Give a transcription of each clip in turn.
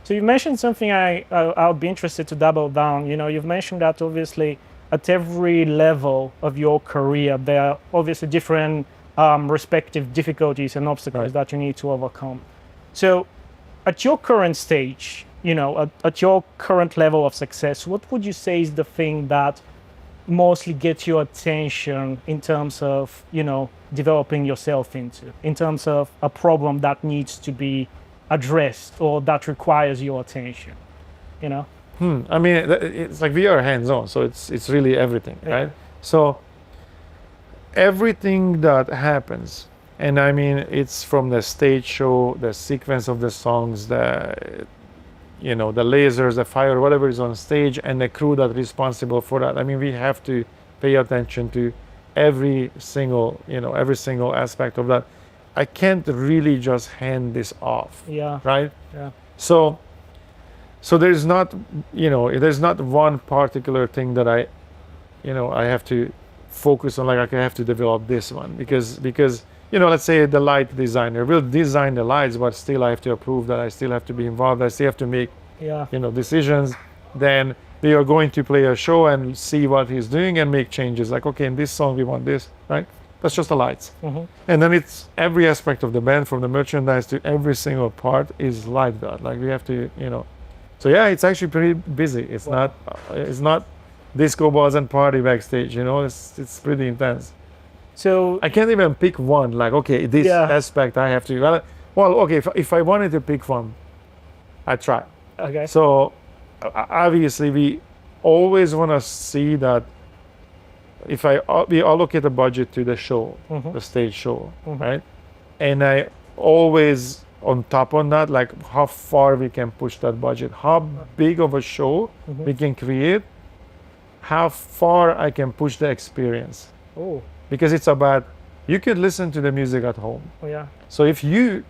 So you mentioned something I'll be interested to double down. You've mentioned that obviously at every level of your career, there are obviously different respective difficulties and obstacles that you need to overcome. So at your current stage, at your current level of success, what would you say is the thing that mostly gets your attention in terms of, developing yourself in terms of a problem that needs to be addressed or that requires your attention, I mean, it's like we are hands-on, so it's really everything, right? So everything that happens, and I mean, it's from the stage show, the sequence of the songs, the lasers, the fire, whatever is on stage, and the crew that's responsible for that. I mean, we have to pay attention to every single aspect of that. I can't really just hand this off. Yeah. Right? Yeah. So there's not one particular thing that I have to focus on, like I have to develop this one because let's say the light designer will design the lights, but still I have to approve that, I still have to be involved, I still have to make decisions. Then we are going to play a show and see what he's doing and make changes, like, okay, in this song we want this, right? That's just the lights. And then it's every aspect of the band, from the merchandise to every single part is like that. Like we have to, so yeah, it's actually pretty busy. It's not disco balls and party backstage, it's pretty intense. So I can't even pick one, like, okay, this aspect I have to, well, okay, if I wanted to pick one, I try. Okay. So obviously we always want to see that if we allocate a budget to the show, the stage show, right? And I always on top on that, like how far we can push that budget, how big of a show we can create, how far I can push the experience. Oh. Because it's about, you could listen to the music at home. Oh, yeah. So if you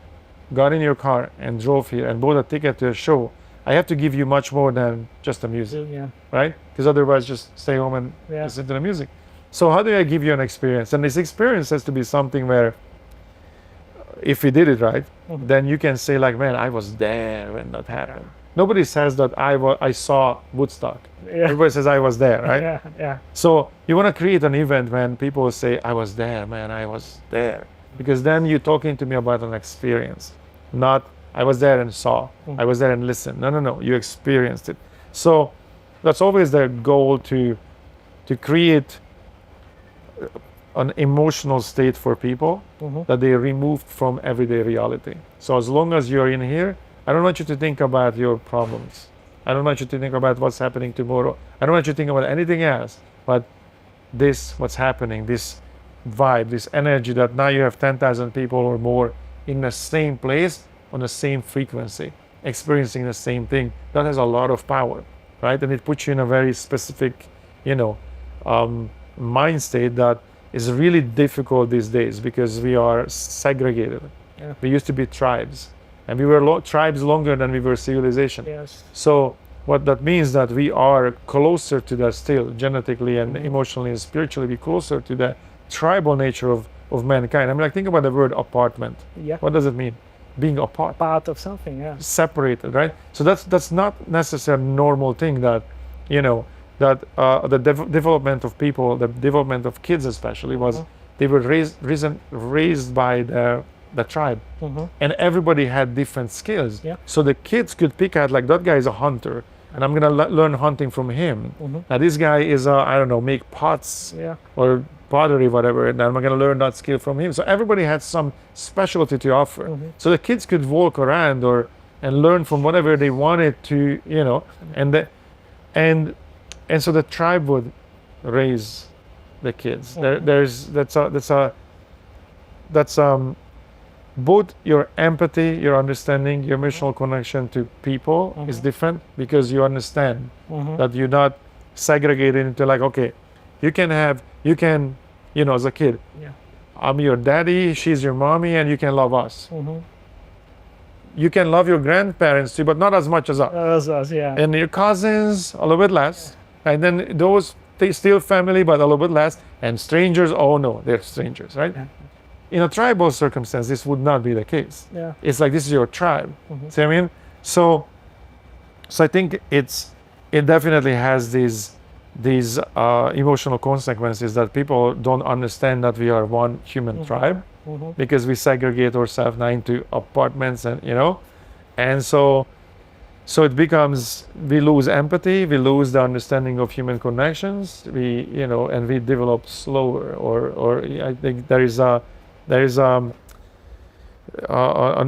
got in your car and drove here and bought a ticket to a show, I have to give you much more than just the music, right? Because otherwise just stay home and listen to the music. So how do I give you an experience? And this experience has to be something where if we did it right, then you can say like, man, I was there when that happened. Nobody says that I saw Woodstock. Everybody says I was there, right? Yeah. So you want to create an event when people say, I was there, man, I was there. Because then you're talking to me about an experience, not I was there and saw, I was there and listened. No, you experienced it. So that's always the goal, to create an emotional state for people that they removed from everyday reality. So as long as you're in here, I don't want you to think about your problems. I don't want you to think about what's happening tomorrow. I don't want you to think about anything else, but what's happening, this vibe, this energy that now you have 10,000 people or more in the same place, on the same frequency, experiencing the same thing. That has a lot of power, right? And it puts you in a very specific, mind state that is really difficult these days because we are segregated. Yeah. We used to be tribes, and we were tribes longer than we were civilization. Yes. So what that means that we are closer to that still, genetically and emotionally and spiritually, be closer to the tribal nature of mankind. I mean, like, think about the word apartment. Yeah. What does it mean? Being apart. Part of something, yeah. Separated, right? So that's not necessarily a normal thing that, the development of people, the development of kids especially, was they were raised by the tribe, and everybody had different skills. Yeah. So the kids could pick out, like, that guy is a hunter, and I'm gonna learn hunting from him. Now this guy is make pots or pottery, whatever, and I'm gonna learn that skill from him. So everybody had some specialty to offer. So the kids could walk around and learn from whatever they wanted to, and so the tribe would raise the kids. That's both your empathy, your understanding, your emotional connection to people is different, because you understand that you're not segregated into, like, okay, you can, as a kid, I'm your daddy, she's your mommy, and you can love us. You can love your grandparents too, but not as much as us. As us, yeah. And your cousins, a little bit less. And then those, they still family, but a little bit less. And strangers, oh no, they're strangers, right? Yeah. In a tribal circumstance, this would not be the case. Yeah. It's like, this is your tribe. See what I mean? So So I think it definitely has these emotional consequences that people don't understand that we are one human tribe because we segregate ourselves now into apartments and and so it becomes we lose empathy, we lose the understanding of human connections, and we develop slower or I think there is an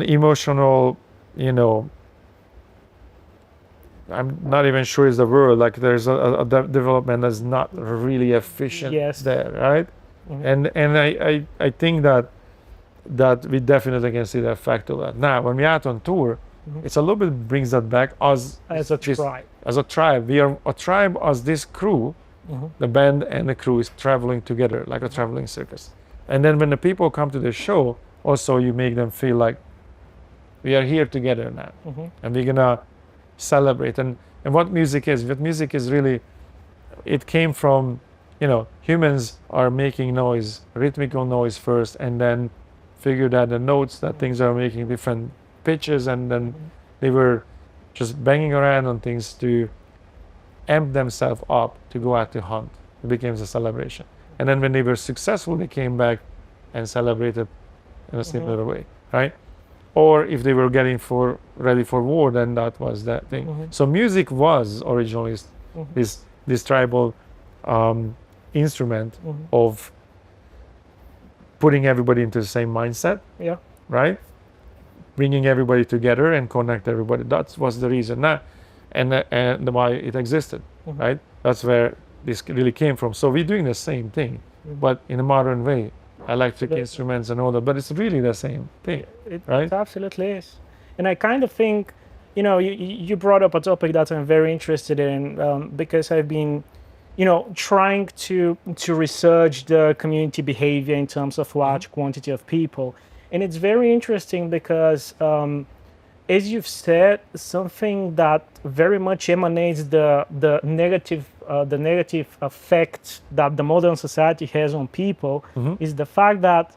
emotional, I'm not even sure is the word. Like there's a development that's not really efficient Yes. there, right? And I think that we definitely can see the effect of that. Now, when we're out on tour, it's a little bit brings that back As a tribe. As a tribe, we are a tribe as this crew. The band and the crew is traveling together like a traveling circus. And then when the people come to the show, also you make them feel like we are here together now, and we're gonna celebrate. And what music is really, it came from, humans are making noise, rhythmical noise first, and then figured out the notes that things are making different pitches, and then they were just banging around on things to amp themselves up to go out to hunt. It became a celebration. And then when they were successful, they came back and celebrated in a similar way, right? Or if they were getting ready for war, then that was that thing. So music was originally this tribal instrument of putting everybody into the same mindset, Yeah. right? Bringing everybody together and connect everybody. That was the reason. Now, and why it existed, right? That's where this really came from. So we're doing the same thing, but in a modern way, electric instruments and all that. But it's really the same thing, right? It absolutely is. And I kind of think, you brought up a topic that I'm very interested in, because I've been, trying to research the community behavior in terms of large quantity of people. And it's very interesting because, as you've said, something that very much emanates the negative effect that the modern society has on people is the fact that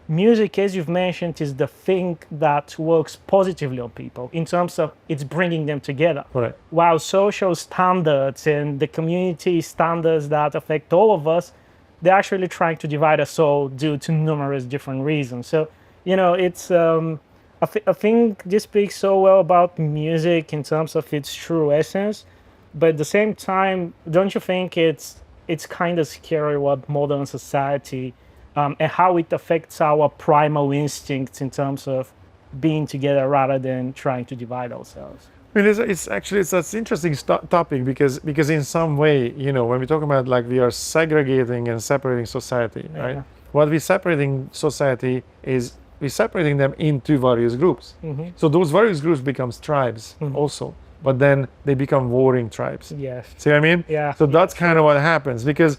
music, as you've mentioned, is the thing that works positively on people in terms of it's bringing them together. Right. While social standards and the community standards that affect all of us, they're actually trying to divide us all due to numerous different reasons. So, it's I think this speaks so well about music in terms of its true essence, but at the same time, don't you think it's kind of scary what modern society and how it affects our primal instincts in terms of being together rather than trying to divide ourselves? I mean, it's actually that's interesting topic because in some way, when we talk about like we are segregating and separating society, right? What we're separating society is we're separating them into various groups. So those various groups becomes tribes also, but then they become warring tribes. Yes. See what I mean? Yeah. So that's kind of what happens because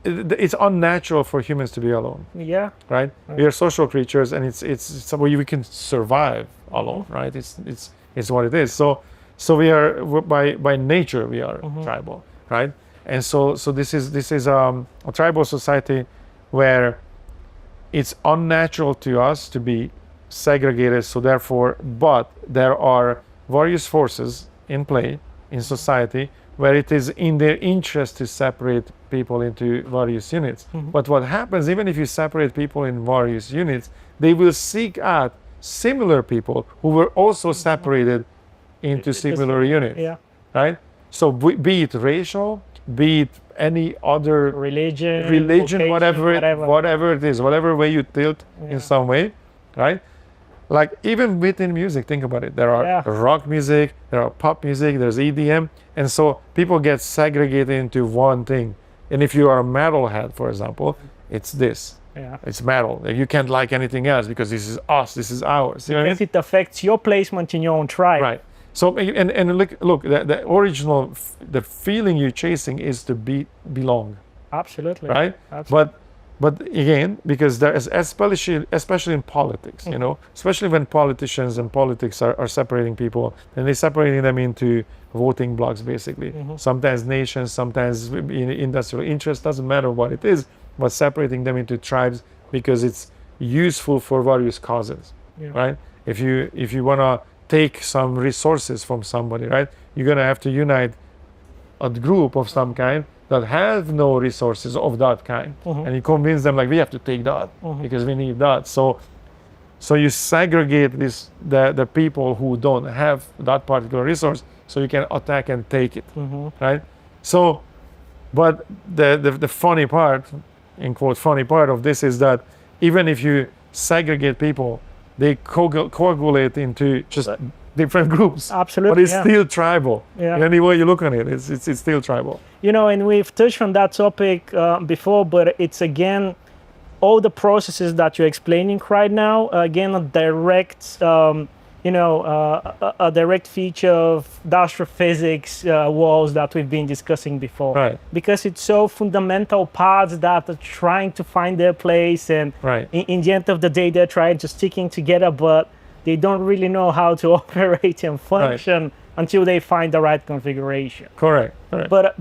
it's unnatural for humans to be alone. Yeah. Right? We are social creatures, and it's somewhere we can survive alone. Right? It's what it is. So we are by nature we are tribal. Right? And so this is a tribal society where it's unnatural to us to be segregated. So therefore, but there are various forces in play in society where it is in their interest to separate people into various units. But what happens, even if you separate people in various units, they will seek out similar people who were also separated into similar units. Yeah. Right? So be it racial, be it any other religion, whatever it is, whatever way you tilt in some way, right? Like even within music, think about it. There are rock music, there are pop music, there's EDM, and so people get segregated into one thing. And if you are a metalhead, for example, it's this. Yeah. It's metal. You can't like anything else because this is us, this is ours. You know what I mean? It affects your placement in your own tribe. Right. So and look, the original, the feeling you're chasing is to belong. Absolutely. Right. Absolutely. But again, because there is especially in politics, especially when politicians and politics are separating people, and they're separating them into voting blocks, basically. Sometimes nations, sometimes industrial interests, doesn't matter what it is, but separating them into tribes because it's useful for various causes, right? If you wanna take some resources from somebody, right? You're gonna have to unite a group of some kind that have no resources of that kind, and you convince them like we have to take that because we need that. So you segregate the people who don't have that particular resource, so you can attack and take it, right? So, but the funny part, in quote, funny part of this is that even if you segregate people, they coagulate into just different groups. Absolutely, but it's still tribal. Yeah. Any way you look at it, it's still tribal. You know, and we've touched on that topic before, but it's again all the processes that you're explaining right now. Again, a direct, a direct feature of the astrophysics walls that we've been discussing before. Right. Because it's so fundamental parts that are trying to find their place, and Right. in the end of the day, they're trying to sticking together, but they don't really know how to operate and function until they find the right configuration. Correct. But